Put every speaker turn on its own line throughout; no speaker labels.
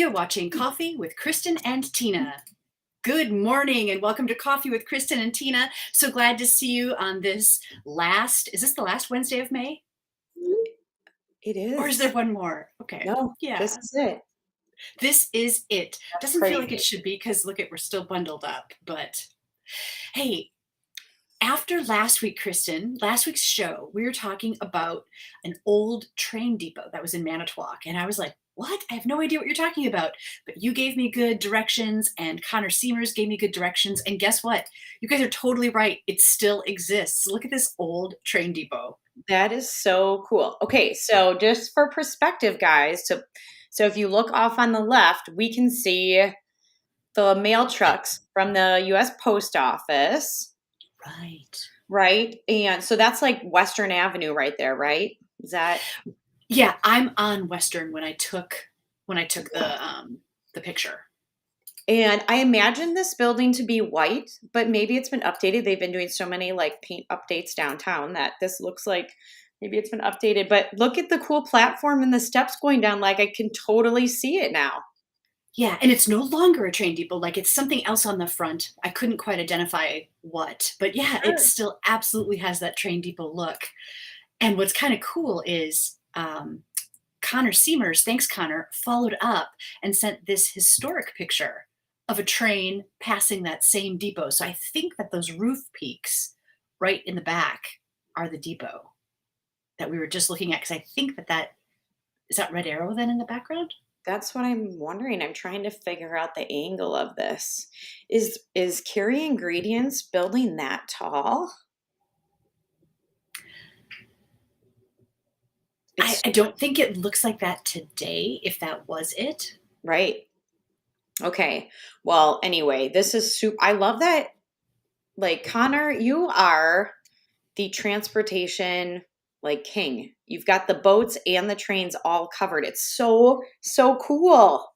You're watching Coffee with Kristin and Tina. Good morning and welcome to Coffee with Kristin and Tina. So glad to see you on this is this the last Wednesday of May?
It
Or is
is.
there one more? Okay.
No, this
Yeah,
is it.
this is it.
That's
Doesn't feel like it
crazy.
should be because look we're still bundled up. But hey, after last week's show, we were talking about an old train depot that was in Manitowoc. And I was like, what? I have no idea what you're talking about. But you gave me good directions, and Connor Seamers gave me good directions. And guess what? You guys are totally right. It still exists. Look at this old train depot.
That is so cool. Okay, so just for perspective, guys, so if you look off on the left, we can see the mail trucks from the US Post Office,
Right.
right? And so that's like Western Avenue right there, right? Is that
Yeah, I'm on Western when I took the picture.
and I imagine this building to be white, but maybe it's been updated. They've been doing so many like paint updates downtown that this looks like maybe it's been updated. But look at the cool platform and the steps going down. Like I can totally see it now.
Yeah, and it's no longer a train depot, like, it's something else on the front. I couldn't quite identify what, but yeah, it
Sure.
still absolutely has that train depot look. And what's kinda cool is, Connor Seamers, thanks Connor, followed up and sent this historic picture of a train passing that same depot. So I think that those roof peaks right in the back are the depot that we were just looking at. Because I think that is that red arrow then in the background?
That's what I'm wondering. I'm trying to figure out the angle of this. Is Carrie Ingredients building that tall?
I
It's
I don't think it looks like that today, if that was it.
right. Okay. Well, anyway, this is super I love that like Connor, you are the transportation like king. You've got the boats and the trains all covered. It's so cool.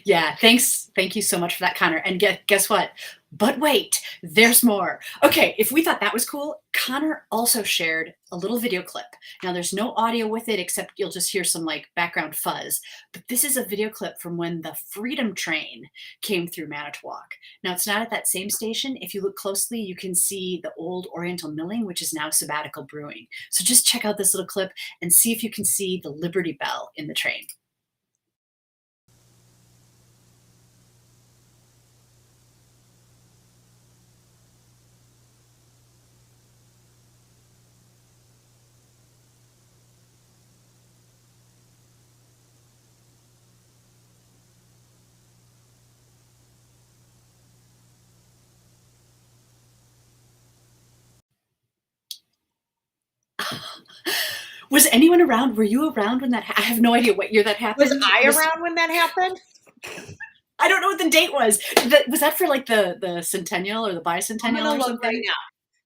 Yeah, thanks. Thank you so much for that, Connor. And guess what? But wait, there's more. Okay, if we thought that was cool, Connor also shared a little video clip. Now, there's no audio with it except you'll just hear some like background fuzz. But this is a video clip from when the Freedom Train came through Manitowoc. Now, it's not at that same station. If you look closely, you can see the old Oriental Milling, which is now Sabbatical Brewing. So just check out this little clip and see if you can see the Liberty Bell in the train. Was anyone around? Were you around when I have no idea what year that
Was
happened.
I around when that happened?
I don't know what the date was. Was that for like the centennial or the
I'm
bicentennial
gonna
or
look right
something?
now.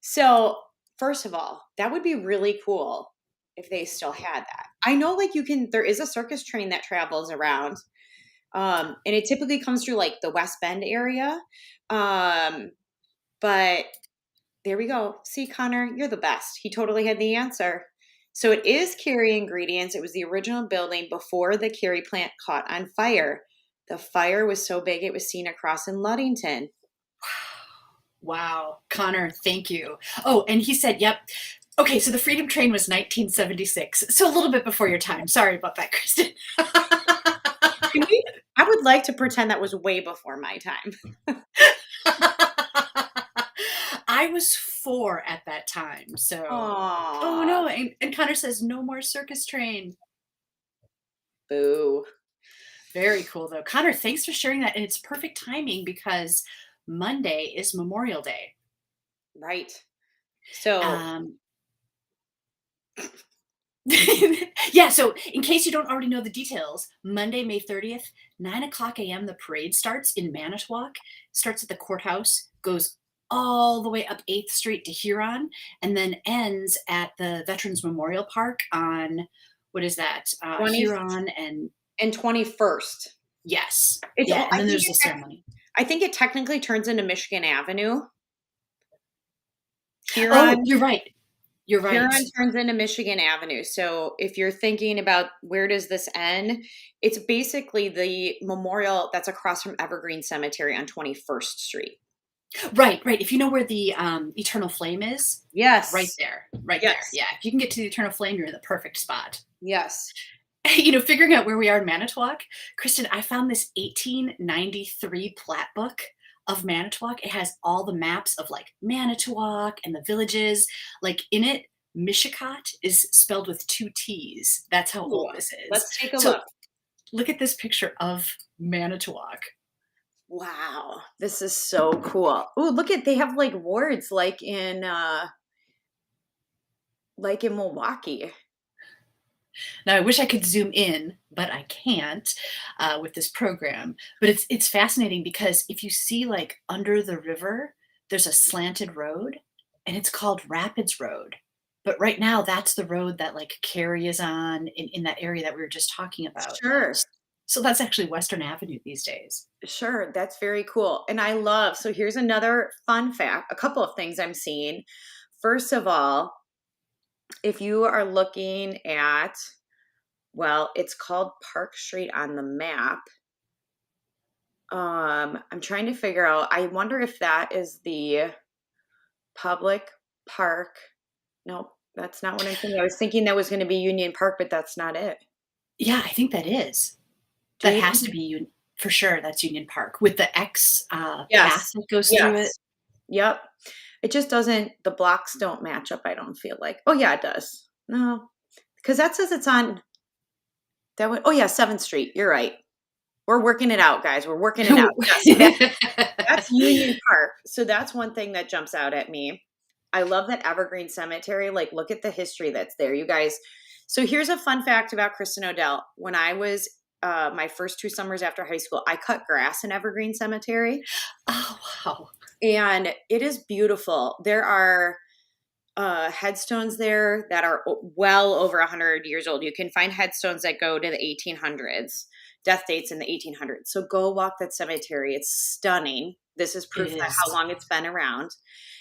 So, first of all, that would be really cool if they still had that. I know like there is a circus train that travels around. And it typically comes through like the West Bend area. Um, but there we go. See, Connor, you're the best. He totally had the answer. So it is Cary Ingredients. It was the original building before the Cary plant caught on fire. The fire was so big it was seen across in Ludington.
Wow, Connor, thank you. Oh, and he said, "Yep." Okay, so the Freedom Train was 1976, so a little bit before your time. Sorry about that, Kristen.
Can we? I would like to pretend that was way before my time.
I was 4 at that time, so oh
Aw,
no, and Connor says, "No more circus train."
boo.
Very cool, though. Connor, thanks for sharing that, and it's perfect timing because Monday is Memorial Day.
Right. So,
Um, yeah, so in case you don't already know the details, Monday, May 30th, 9 o'clock a.m., the parade starts in Manitowoc, starts at the courthouse, goes all the way up 8th Street to Huron, and then ends at the Veterans Memorial Park on, what is that?
20
Huron and
and 21st.
yes.
It's
Yeah,
all,
and then there's the ceremony.
I think it technically turns into Michigan Avenue.
Oh,
Huron.
you're right. You're right.
Huron turns into Michigan Avenue. So if you're thinking about where does this end, it's basically the memorial that's across from Evergreen Cemetery on 21st Street.
Right, right. If you know where the Eternal Flame is, right
Yes.
there, right there.
Yes.
Yeah, if you can get to the Eternal Flame, you're in the perfect spot.
Yes.
Figuring out where we are in Manitowoc, Kristin, I found this 1893 plat book of Manitowoc. It has all the maps of like Manitowoc and the villages. Like in it, Mishicot is spelled with 2 T's. That's how
Ooh,
old this is.
let's take a
So
look.
look at this picture of Manitowoc.
Wow, this is so cool. Ooh, look at they have like wards like in Milwaukee.
Now I wish I could zoom in, but I can't with this program. But it's fascinating because if you see like under the river, there's a slanted road, and it's called Rapids Road. But right now, that's the road that like Carrie is on in that area that we were just talking about.
Sure.
So that's actually Western Avenue these days.
Sure, that's very cool. And I love, so here's another fun fact, a couple of things I'm seeing. First of all, if you are looking at, well, it's called Park Street on the map. I'm trying to figure out, I wonder if that is the public park. No, that's not what I'm thinking. I was thinking that was going to be Union Park, but that's not it.
Yeah, I think that is.
Do
That
you
has
think-
to be for sure. That's Union Park with the X path
Yes.
that goes through it.
Yep. It just doesn't, the blocks don't match up, I don't feel like. Oh, yeah, it does. No, because that says it's on that one. Oh, yeah, 7th Street. You're right. We're working it out, guys. We're working it out. Yes, that's Union Park. So that's one thing that jumps out at me. I love that Evergreen Cemetery. Like, look at the history that's there, you guys. So here's a fun fact about Kristin Odell. When I was my first 2 summers after high school, I cut grass in Evergreen Cemetery.
Oh, wow.
And it is beautiful. There are headstones there that are well over 100 years old. You can find headstones that go to the 1800s, death dates in the 1800s. So go walk that cemetery. It's stunning. This is proof that how long it's been around.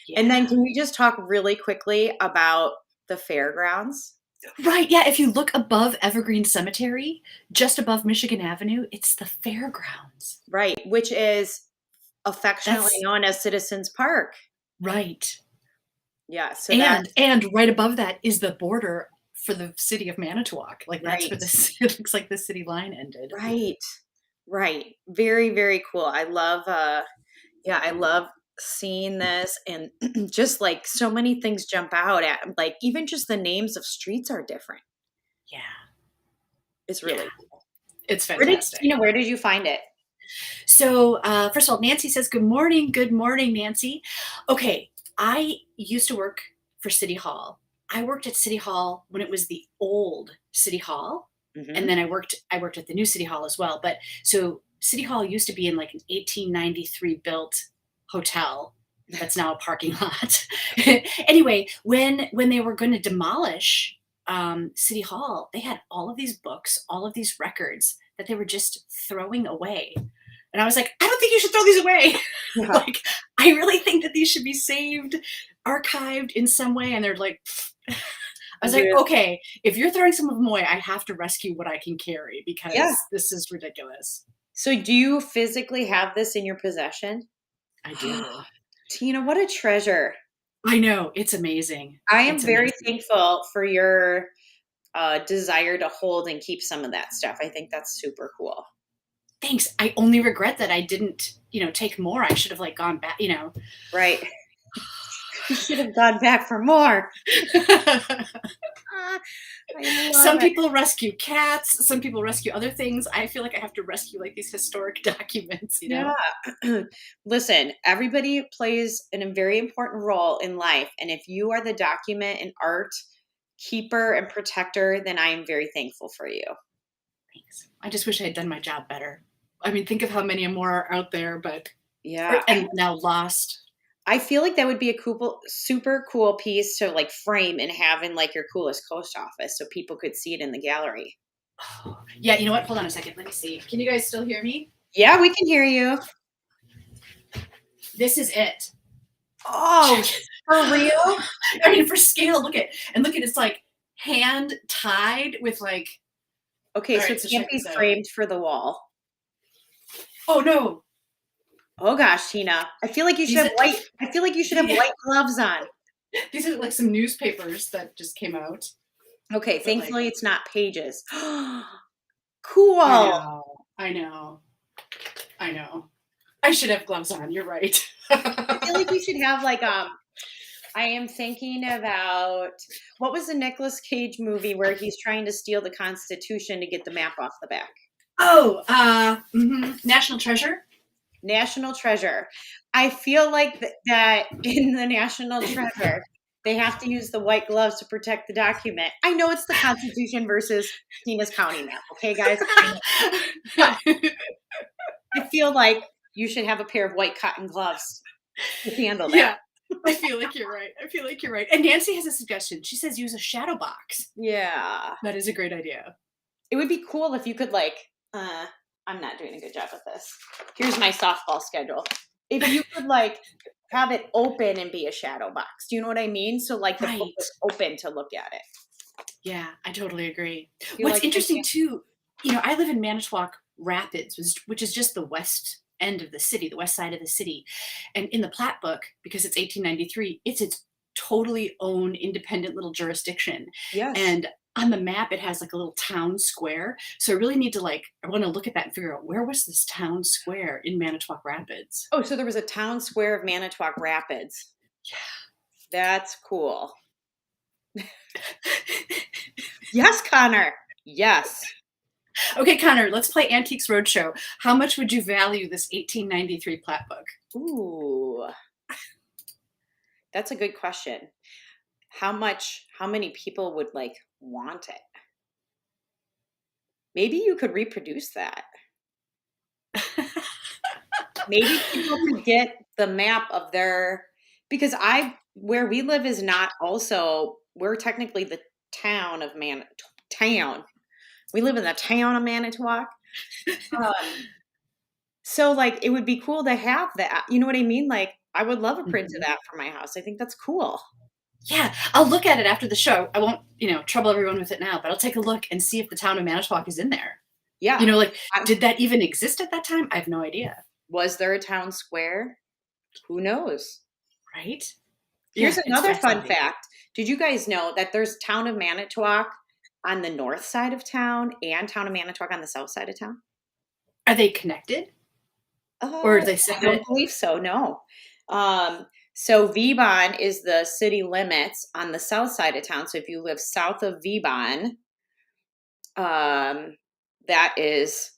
Yeah.
And then can we just talk really quickly about the Fairgrounds?
Right, yeah, if you look above Evergreen Cemetery, just above Michigan Avenue, it's the Fairgrounds.
Right, which is affectionately known as Citizens Park.
Right.
Yeah, so
and right above that is the border for the city of Manitowoc. Like that's where it looks like the city line ended.
Right. Very, very cool. I love I love seeing this, and just like so many things jump out at, like even just the names of streets are different.
Yeah.
It's really cool.
It's fantastic.
Where did you find it?
So first of all, Nancy says, good morning, Nancy. Okay, I used to work for City Hall. I worked at City Hall when it was the old City Hall.
Mm-hmm.
And then I worked at the new City Hall as well. But so City Hall used to be in like an 1893 built hotel that's now a parking lot. Anyway, when they were going to demolish City Hall, they had all of these books, all of these records that they were just throwing away. And I was like, I don't think you should throw these away.
Yeah.
Like, I really think that these should be saved, archived in some way. And they're like, I was like, okay, if you're throwing some of them away, I have to rescue what I can carry because this is ridiculous.
So do you physically have this in your possession?
I do.
Tina, what a treasure.
I know. It's amazing.
I am very thankful for your desire to hold and keep some of that stuff. I think that's super cool.
Thanks. I only regret that I didn't, take more. I should have gone back,
Right. You should have gone back for more.
Some people rescue cats. Some people rescue other things. I feel like I have to rescue these historic documents,
Yeah. Listen, everybody plays a very important role in life. And if you are the document and art keeper and protector, then I am very thankful for you.
Thanks. I just wish I had done my job better. I mean, think of how many more are out there, but and now lost.
I feel like that would be a super cool piece to frame and have in your coolest post office so people could see it in the gallery.
Oh, yeah, you know what? Hold on a second. Let me see. Can you guys still hear me?
Yeah, we can hear you.
This is it.
Oh, For real?
I mean, for scale, look at it's like hand tied with like.
Okay,
All
so
right,
it
so
can't
check
be
this out.
framed for the wall.
Oh no!
Oh gosh, Tina. I feel like you should have white. I feel like you should have white gloves on.
These are like some newspapers that just came out.
Okay,
But,
thankfully
like,
it's not pages. Cool.
I know. I should have gloves on. You're right.
I feel like you should have like I am thinking about what was the Nicolas Cage movie where he's trying to steal the Constitution to get the map off the back?
Oh, National Treasure.
National Treasure. I feel like that in the National Treasure, they have to use the white gloves to protect the document. I know it's the Constitution versus Tina's county map, okay, guys? But I feel like you should have a pair of white cotton gloves to handle that.
Yeah, I feel like you're right. And Nancy has a suggestion. She says use a shadow box.
Yeah.
That is a great idea.
It would be cool if you could I'm not doing a good job with this. Here's my softball schedule. If you could have it open and be a shadow box. Do you know what I mean? So the book is open to look at it.
Yeah, I totally agree.
You're
What's interesting too, I live in Manitowoc Rapids, which is just the west end of the city, the west side of the city. And in the plat book, because it's 1893, it's its totally own independent little jurisdiction.
Yes.
And on the map, it has like a little town square. So I really need to I want to look at that and figure out where was this town square in Manitowoc Rapids.
Oh, so there was a town square of Manitowoc Rapids.
Yeah.
That's cool. Yes, Connor. Yes.
Okay, Connor, let's play Antiques Roadshow. How much would you value this 1893 plat book?
Ooh. That's a good question. How many people would want it? Maybe you could reproduce that. Maybe people could get the map of because where we live is not also, we're technically the town of town. We live in the town of Manitowoc. So it would be cool to have that. You know what I mean? I would love a print of that for my house. I think that's cool.
Yeah, I'll look at it after the show. I won't, trouble everyone with it now, but I'll take a look and see if the town of Manitowoc is in there.
Yeah.
Did that even exist at that time? I have no idea.
Was there a town square? Who knows?
Right?
Here's another fun fact. Did you guys know that there's town of Manitowoc on the north side of town and town of Manitowoc on the south side of town?
Are they connected? Or are they separate?
I don't believe so, no. So Vagabond is the city limits on the south side of town. So if you live south of Vagabond, that is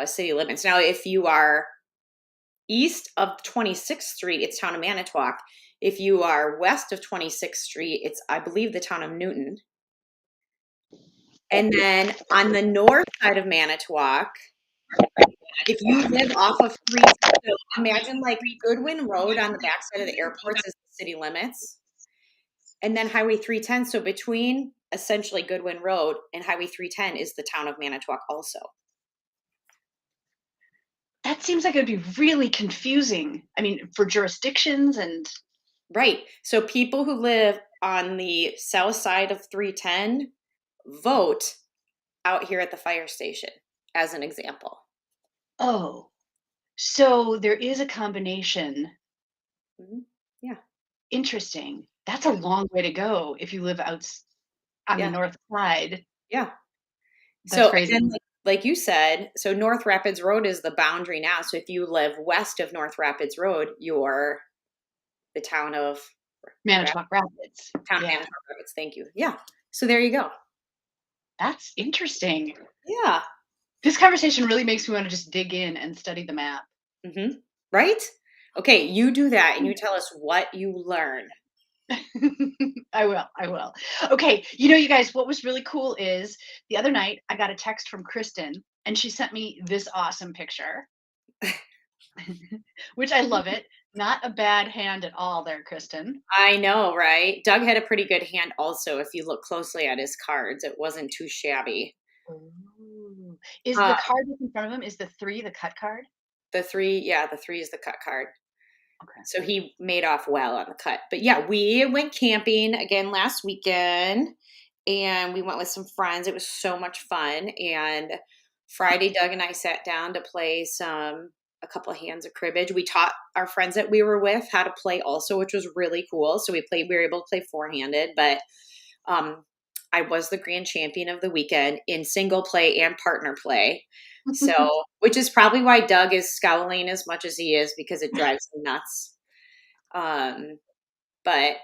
city limits. Now, if you are east of 26th Street, it's town of Manitowoc. If you are west of 26th Street, it's, I believe, the town of Newton. And then on the north side of Manitowoc, if you live off of so imagine Goodwin Road on the backside of the airports is the city limits. And then Highway 310. So between essentially Goodwin Road and Highway 310 is the town of Manitowoc also.
That seems like it would be really confusing. I mean, for jurisdictions and.
Right. So people who live on the south side of 310 vote out here at the fire station, as an example.
Oh, so there is a combination.
Mm-hmm. Yeah.
Interesting. That's a long way to go if you live out on the north side.
Yeah.
That's crazy.
And like you said, so North Rapids Road is the boundary now. So if you live west of North Rapids Road, you're the town of
Manitowoc Rapids.
Town of Manitowoc Rapids. Thank you. Yeah. So there you go.
That's interesting.
Yeah.
This conversation really makes me want to just dig in and study the map.
Mm-hmm. Right? Okay, you do that and you tell us what you learn.
I will. Okay, you guys, what was really cool is the other night I got a text from Kristin and she sent me this awesome picture, which I love it. Not a bad hand at all there, Kristin.
I know, right? Doug had a pretty good hand also. If you look closely at his cards, it wasn't too shabby.
Ooh. Is the card in front of him, is the 3 the cut card?
The 3 is the cut card.
Okay.
So he made off well on the cut. But yeah, we went camping again last weekend and we went with some friends. It was so much fun. And Friday, Doug and I sat down to play a couple of hands of cribbage. We taught our friends that we were with how to play also, which was really cool. So we were able to play four-handed, but I was the grand champion of the weekend in single play and partner play. So, which is probably why Doug is scowling as much as he is, because it drives him nuts. But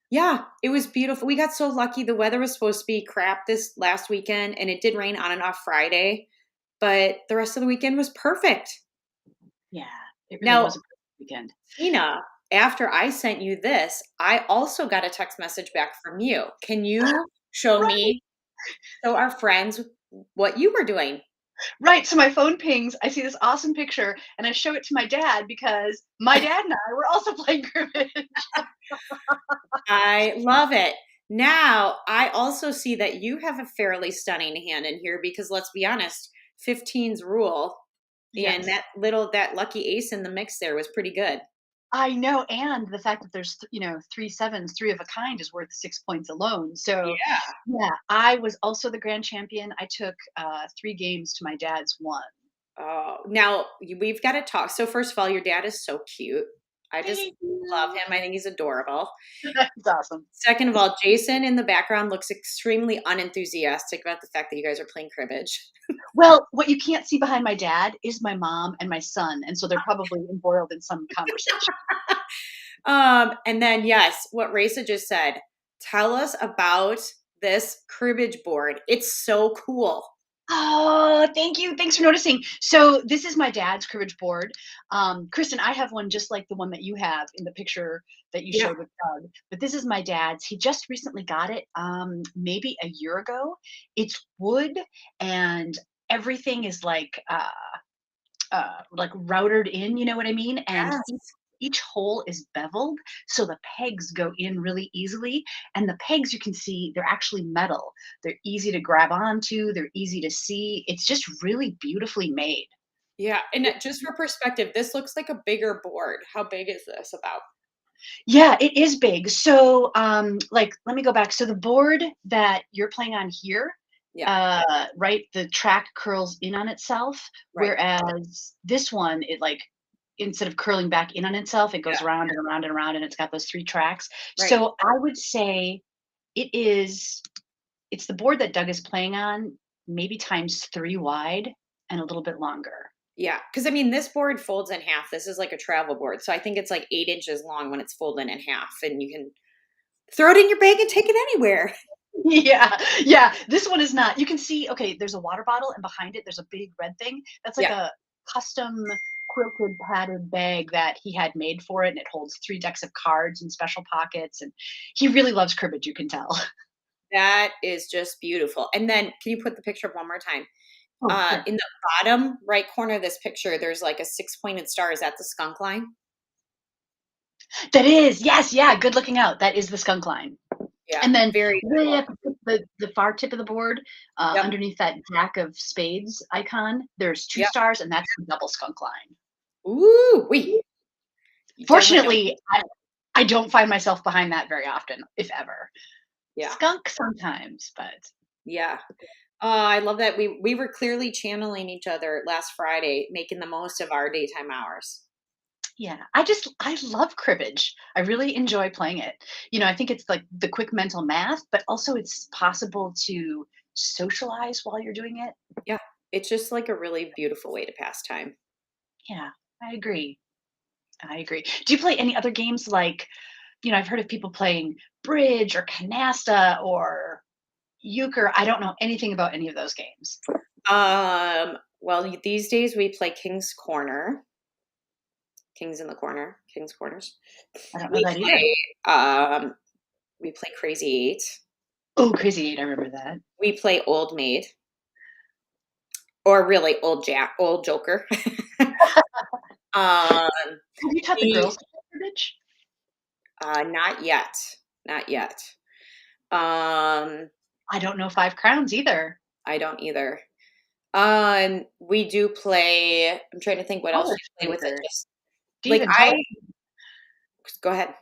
yeah, it was beautiful. We got so lucky. The weather was supposed to be crap this last weekend, and it did rain on and off Friday, but the rest of the weekend was perfect.
Yeah, it really
Now,
was a perfect weekend.
Tina, after I sent you this, I also got a text message back from you. Can you show our friends what you were doing?
Right. So my phone pings. I see this awesome picture, and I show it to my dad because my dad and I were also playing cribbage.
I love it. Now, I also see that you have a fairly stunning hand in here because let's be honest, 15's rule. And
Yes.
that lucky ace in the mix there was pretty good.
I know, and the fact that there's, 3 sevens, 3 of a kind is worth 6 points alone. So,
Yeah.
yeah, I was also the grand champion. I took 3 games to my dad's 1.
Oh, now we've got to talk. So first of all, your dad is so cute. I just
Thank
love
you.
him. I think he's adorable.
That's awesome.
Second of all, Jason in the background looks extremely unenthusiastic about the fact that you guys are playing cribbage.
Well, what you can't see behind my dad is my mom and my son, and so they're probably embroiled in some conversation.
And then yes, what Raisa just said. Tell us about this cribbage board. It's so cool.
Oh, thank you. Thanks for noticing. So this is my dad's cribbage board. Kristen, I have one just like the one that you have in the picture that you
Yeah.
showed with Doug. But this is my dad's. He just recently got it, maybe a year ago. It's wood and everything is like routed in, you know what I mean? And
Yes.
each hole is beveled, so the pegs go in really easily. And the pegs, you can see, they're actually metal. They're easy to grab onto, they're easy to see. It's just really beautifully made.
Yeah. And just for perspective, this looks like a bigger board. How big is this about?
Yeah, it is big. So, like, let me go back. So the board that you're playing on here,
Yeah.
right, the track curls in on itself,
Right.
whereas this one, it like instead of curling back in on itself, it goes
Yeah.
around and around and around, and it's got those 3 tracks.
Right.
So I would say it is it's the board that Doug is playing on, maybe times 3 wide and a little bit longer.
Yeah. Cause I mean, this board folds in half. This is like a travel board. So I think it's like 8 inches long when it's folded in half and you can throw it in your bag and take it anywhere.
Yeah, yeah. This one is not. You can see, okay, there's a water bottle, and behind it, there's a big red thing. That's like
Yeah.
a custom quilted padded bag that he had made for it, and it holds 3 decks of cards and special pockets. And he really loves cribbage, you can tell.
That is just beautiful. And then can you put the picture up one more time?
Oh, sure.
In the bottom right corner of this picture, there's like a 6-pointed star. Is that the skunk line?
That is, yes, yeah, good looking out. That is the skunk line.
Yeah.
And then
Very
way
cool.
at the far tip of the board,
Yep.
underneath that Jack of Spades icon, there's 2
Yep.
stars, and that's the double skunk line.
Ooh, wee.
Fortunately, I don't find myself behind that very often, if ever.
Yeah.
Skunk sometimes, but
Yeah. I love that we were clearly channeling each other last Friday, making the most of our daytime hours.
yeah, I love cribbage. I really enjoy playing it. I think it's like the quick mental math, but also it's possible to socialize while you're doing it.
Yeah. It's just like a really beautiful way to pass time.
Yeah, I agree. I agree. Do you play any other games like, I've heard of people playing bridge or canasta or euchre. I don't know anything about any of those games.
Well, these days we play King's Corner. Kings in the Corner. King's Corners.
I don't know
We
that either.
play we play Crazy 8.
Oh, Crazy 8, I remember that.
We play Old Maid. Or really Old Joker.
Have you taught the
we
girls to play cribbage?
Not yet. Not yet. Um,
I don't know 5 crowns either.
I don't either. We do play. I'm trying to think what else we play with it.
Poker.
Just
Do you
like
even tell them?
Go ahead.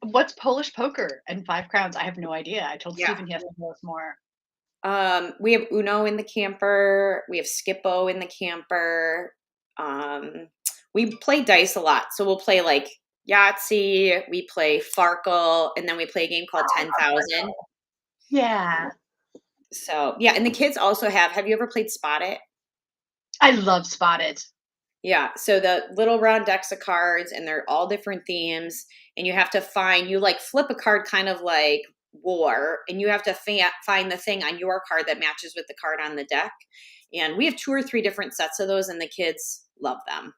What's Polish poker and Five Crowns? I have no idea. I told
Yeah.
Stephen he has to tell us more.
We have Uno in the camper. We have Skippo in the camper. We play dice a lot. So we'll play like Yahtzee, we play Farkle, and then we play a game called 10,000.
Yeah.
So yeah, and the kids also have you ever played Spot It?
I love Spot It.
Yeah, so the little round decks of cards, and they're all different themes, and you have to you like flip a card kind of like war, and you have to find the thing on your card that matches with the card on the deck. And we have 2 or 3 different sets of those, and the kids love them.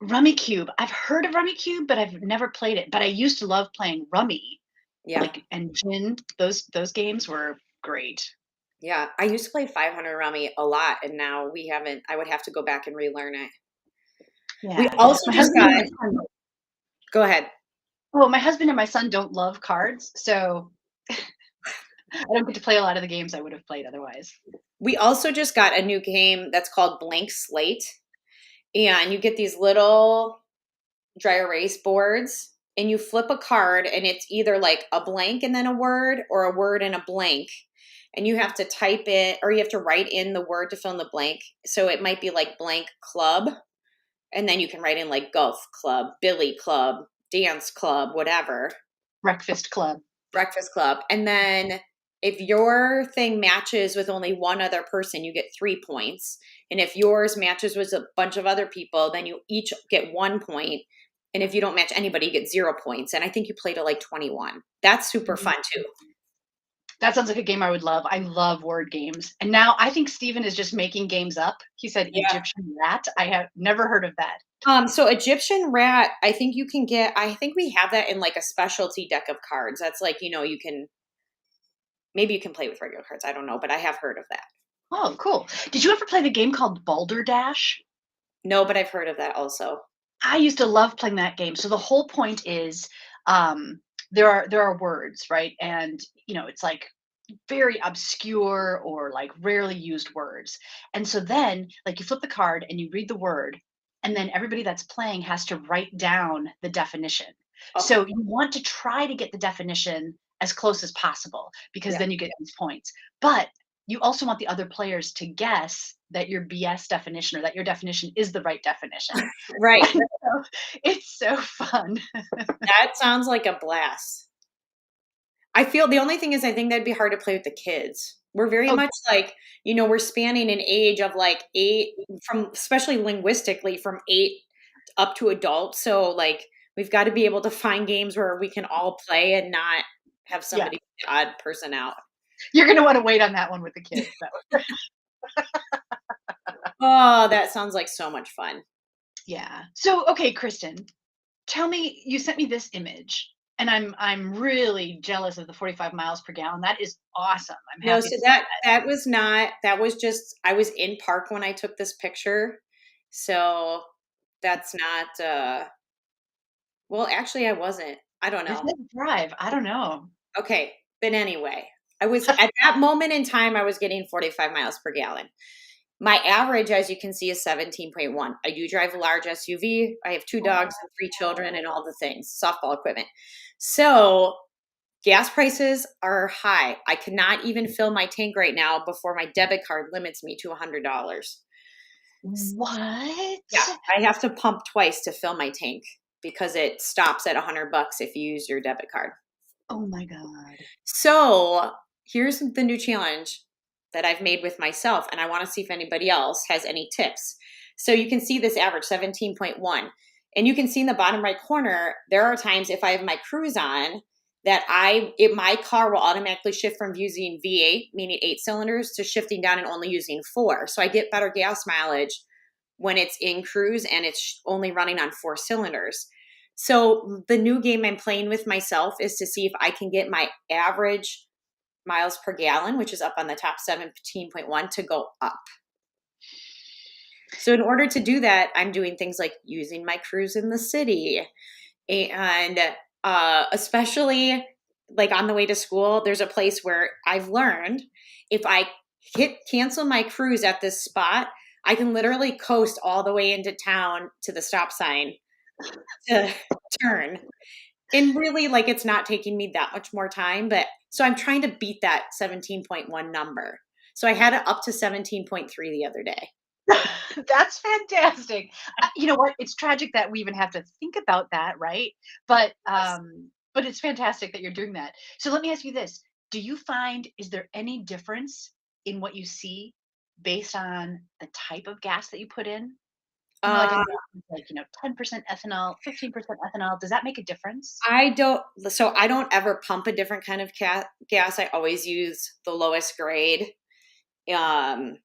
Rummy Cube. I've heard of Rummy Cube, but I've never played it. But I used to love playing Rummy.
Yeah.
And Gin. Those games were great.
Yeah, I used to play 500 Rummy a lot, and now we haven't. I would have to go back and relearn it.
Yeah.
We also just got. Go ahead.
Well, my husband and my son don't love cards, so I don't get to play a lot of the games I would have played otherwise.
We also just got a new game that's called Blank Slate, and you get these little dry erase boards, and you flip a card, and it's either like a blank and then a word, or a word and a blank. And you have to type it, or you have to write in the word to fill in the blank. So it might be like blank club. And then you can write in like golf club, billy club, dance club, whatever.
Breakfast club.
And then if your thing matches with only one other person, you get 3 points. And if yours matches with a bunch of other people, then you each get 1 point. And if you don't match anybody, you get 0 points. And I think you play to like 21. That's super fun too.
That sounds like a game I would love. I love word games. And now I think Stephen is just making games up. He said Egyptian rat. I have never heard of that.
So Egyptian rat, I think you can get, I think we have that in like a specialty deck of cards. That's like, maybe you can play with regular cards. I don't know, but I have heard of that.
Oh, cool. Did you ever play the game called Balderdash?
No, but I've heard of that also.
I used to love playing that game. So the whole point is there are words, right? And it's like very obscure or like rarely used words. And so then like you flip the card and you read the word, and then everybody that's playing has to write down the definition.
Okay.
So you want to try to get the definition as close as possible, because then you get these points. But you also want the other players to guess that your BS definition, or that your definition is the right definition.
Right.
So it's so fun.
That sounds like a blast. I feel the only thing is I think that'd be hard to play with the kids. We're very much like, we're spanning an age of like 8 from, especially linguistically, from 8 up to adult. So like we've got to be able to find games where we can all play and not have somebody odd person out.
You're going to want to wait on that one with the kids.
Oh, that sounds like so much fun.
Yeah. So, okay, Kristin, tell me, you sent me this image, and I'm really jealous of the 45 miles per gallon. That is awesome. I'm happy.
No, so that was not, that was just, I was in park when I took this picture. So that's not, well, actually I wasn't. I don't know.
Drive. I don't know.
Okay. But anyway, I was at that moment in time, I was getting 45 miles per gallon. My average, as you can see, is 17.1. I do drive a large SUV. I have 2 dogs and 3 children and all the things, softball equipment. So gas prices are high. I cannot even fill my tank right now before my debit card limits me to $100.
What?
Yeah, I have to pump twice to fill my tank because it stops at $100 if you use your debit card.
Oh my God.
So here's the new challenge that I've made with myself, and I want to see if anybody else has any tips. So you can see this average 17.1, and you can see in the bottom right corner, there are times if I have my cruise on that my car will automatically shift from using V8, meaning 8 cylinders, to shifting down and only using 4. So I get better gas mileage when it's in cruise and it's only running on 4 cylinders. So the new game I'm playing with myself is to see if I can get my average miles per gallon, which is up on the top 17.1, to go up. So in order to do that, I'm doing things like using my cruise in the city, and especially like on the way to school, there's a place where I've learned if I hit cancel my cruise at this spot, I can literally coast all the way into town to the stop sign to turn. And really, like, it's not taking me that much more time, but so I'm trying to beat that 17.1 number. So I had it up to 17.3 the other day.
That's fantastic. You know what? It's tragic that we even have to think about that, right?
Yes.
But it's fantastic that you're doing that. So let me ask you this. Do you find is there any difference in what you see based on the type of gas that you put in? You know, like a
Uh,
gas with like, 10% ethanol, 15% ethanol. Does that make a difference?
I don't ever pump a different kind of gas. I always use the lowest grade. Um,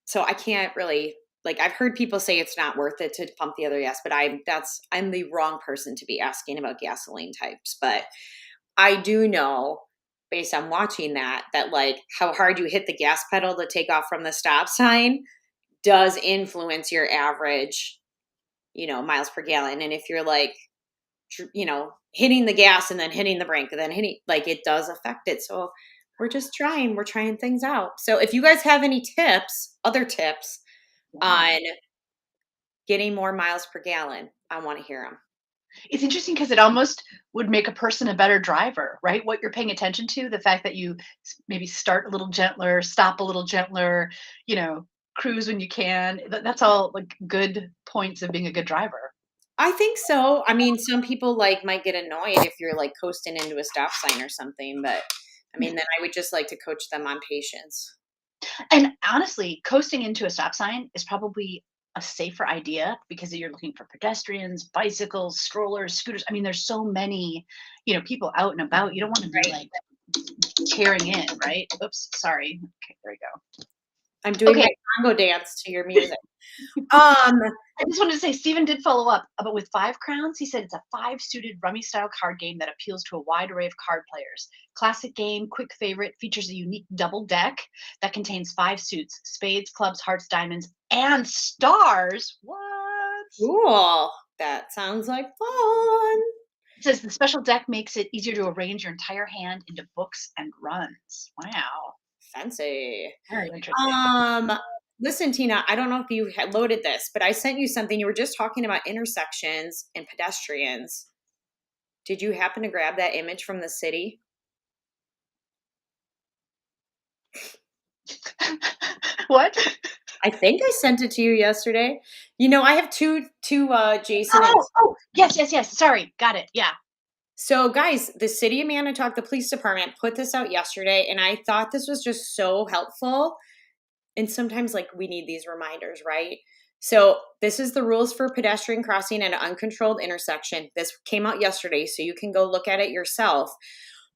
so I can't really, like, I've heard people say it's not worth it to pump the other gas, but I'm the wrong person to be asking about gasoline types. But I do know, based on watching that like how hard you hit the gas pedal to take off from the stop sign does influence your average, miles per gallon. And if you're like, hitting the gas and then hitting the brake and then hitting, like, it does affect it. So we're trying things out. So if you guys have any other tips
Yeah.
on getting more miles per gallon, I want to hear them.
It's interesting because it almost would make a person a better driver, right? What you're paying attention to, the fact that you maybe start a little gentler, stop a little gentler, you know, cruise when you can. That's all like good points of being a good driver.
I think so. I mean, some people like might get annoyed if you're like coasting into a stop sign or something, but I mean, then I would just like to coach them on patience.
And honestly, coasting into a stop sign is probably a safer idea because you're looking for pedestrians, bicycles, strollers, scooters. I mean, there's so many, people out and about. You don't want to be
Right.
like tearing in, right? Oops, sorry. Okay, there we go.
I'm doing
Okay,
my Congo dance to your music. Um,
I just wanted to say Steven did follow up, but with 5 crowns, he said it's a 5 suited rummy style card game that appeals to a wide array of card players. Classic game, quick favorite, features a unique double deck that contains 5 suits: spades, clubs, hearts, diamonds, and stars. What?
cool. That sounds like fun.
It says the special deck makes it easier to arrange your entire hand into books and runs. Wow.
Fancy.
Very interesting.
Um, Listen, Tina, I don't know if you had loaded this, but I sent you something. You were just talking about intersections and pedestrians. Did you happen to grab that image from the city?
What?
I think I sent it to you yesterday. I have two Jason and
Oh, yes, yes, yes. Sorry. Got it. Yeah.
so guys, the city of Manitowoc, the police department put this out yesterday, and I thought this was just so helpful. And sometimes, like, we need these reminders, right? So this is the rules for pedestrian crossing at an uncontrolled intersection. This came out yesterday, so you can go look at it yourself.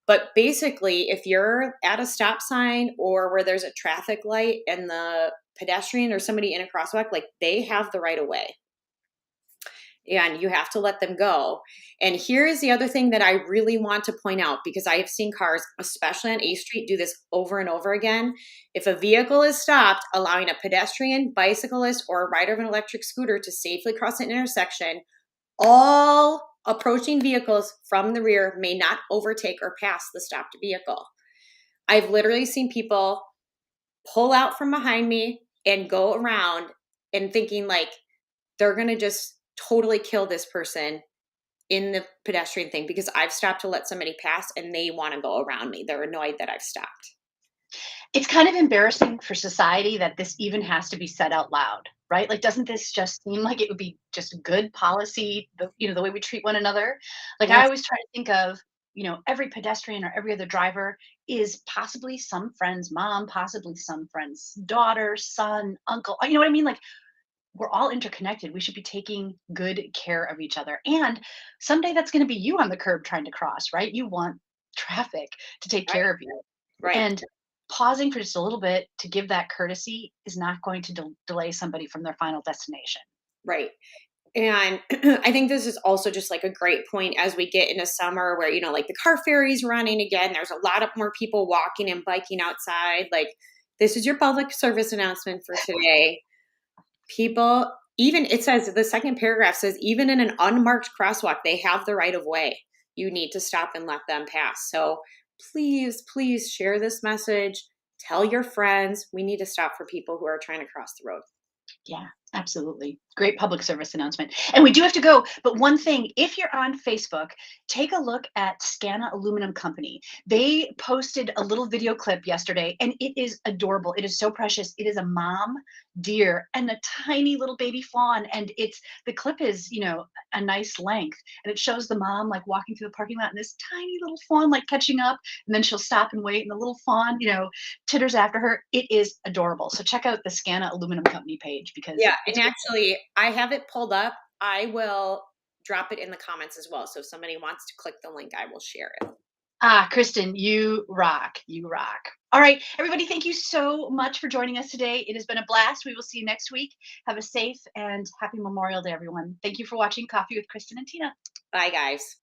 But basically, if you're at a stop sign or where there's a traffic light and the pedestrian or somebody in a crosswalk, like, they have the right of way and you have to let them go. And here is the other thing that I really want to point out, because I have seen cars, especially on A Street, do this over and over again. If a vehicle is stopped, allowing a pedestrian, bicyclist, or a rider of an electric scooter to safely cross an intersection, all approaching vehicles from the rear may not overtake or pass the stopped vehicle. I've literally seen people pull out from behind me and go around and thinking like they're going to just totally kill this person in the pedestrian thing, because I've stopped to let somebody pass and they want to go around me. They're annoyed that I've stopped.
It's kind of embarrassing for society that this even has to be said out loud, right? Like, doesn't this just seem like it would be just good policy, the way we treat one another? Like, I
Yes.
always try to think of, every pedestrian or every other driver is possibly some friend's mom, possibly some friend's daughter, son, uncle. You know what I mean? Like, we're all interconnected. We should be taking good care of each other. And someday that's going to be you on the curb trying to cross, right? You want traffic to take
Right.
care of you.
Right.
And pausing for just a little bit to give that courtesy is not going to delay somebody from their final destination.
Right. And I think this is also just like a great point as we get into summer where, like, the car ferry's running again. There's a lot of more people walking and biking outside. Like, this is your public service announcement for today. People, even it says, the second paragraph says, even in an unmarked crosswalk, they have the right of way. You need to stop and let them pass. So please share this message. Tell your friends. We need to stop for people who are trying to cross the road.
Yeah, absolutely. Great public service announcement. And we do have to go. But one thing, if you're on Facebook, take a look at Scana Aluminum Company. They posted a little video clip yesterday, and it is adorable. It is so precious. It is a mom deer and a tiny little baby fawn. And the clip is, a nice length. And it shows the mom like walking through the parking lot and this tiny little fawn like catching up. And then she'll stop and wait. And the little fawn, titters after her. It is adorable. So check out the Scana Aluminum Company page because
Yeah, and actually, I have it pulled up. I will drop it in the comments as well. So if somebody wants to click the link, I will share it.
Kristin, you rock. You rock. All right, everybody, thank you so much for joining us today. It has been a blast. We will see you next week. Have a safe and happy Memorial Day, everyone. Thank you for watching Coffee with Kristin and Tina.
Bye, guys.